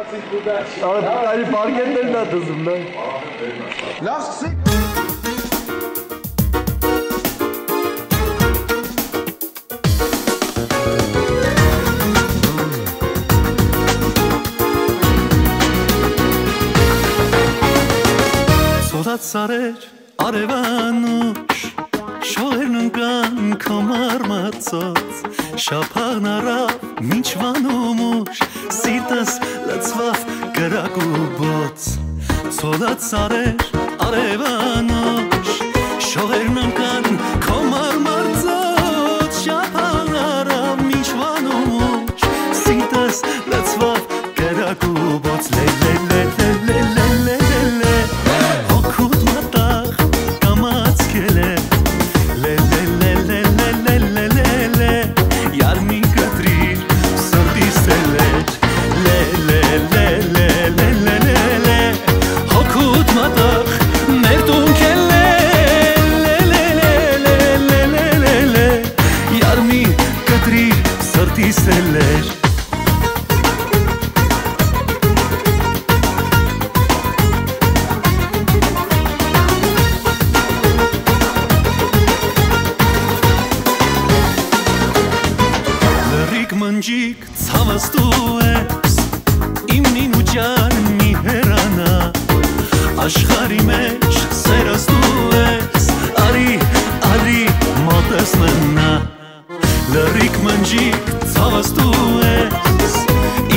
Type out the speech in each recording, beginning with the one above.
Արի պարկետներն է դզում, նա։ Լավ սկսի։ Սոդած սարեր արևանուշ Շողերն ընկան կամար մացած Շապաղն առավ մինչվանում ուշ Սիրտս լծվավ կրակ ու բոց Սոդած սարեր արևանուշ Շողերն ընկան կամար մացած Շապաղն առավ մինչվանում ուշ Սիրտս լծվավ կրակ ու բոց Մնջիկ ցավստու ես իմնին ու ջարմի հերանա աշխարի մեջ սերստու ես արի մոտս մնա լրիկ մնջիկ ցավստու ես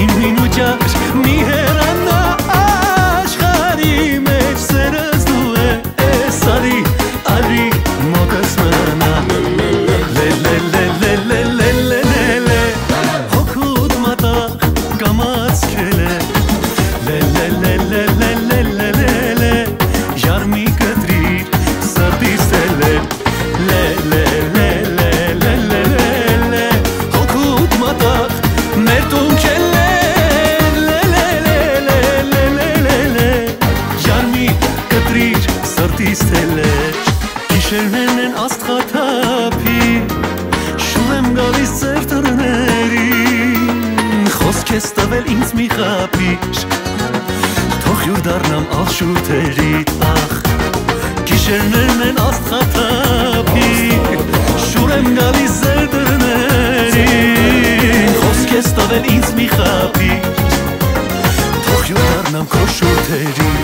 իմնին ու ջարմի հերանա աշխարի մեջ սերստու ես արի մոտս մնա Գիշերներն են աստղաթափի Շուր եմ գալիս ձեր դռներին Խոսք ես տվել ինձ մի խապիր Թող յուր դառնամ ալշութերիդ ախ Գիշերներն են աստղաթափի Շուր եմ գալիս ձեր դռներին Խոսք ես տվել ինձ մի խապիր Թող յուր դառնամ քո շուրթերին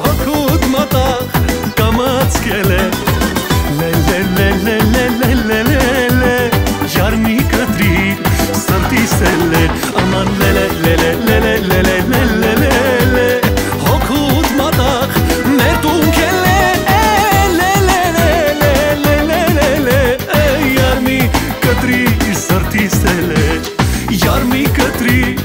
Հոգուտ մոտախ կամաց կել է Ջարմի կտրիր սրտիս էլ է Աման Հոգուտ մոտախ մեր տունք էլ է Ջարմի կտրիր սրտիս էլ է Ջարմի կտրիր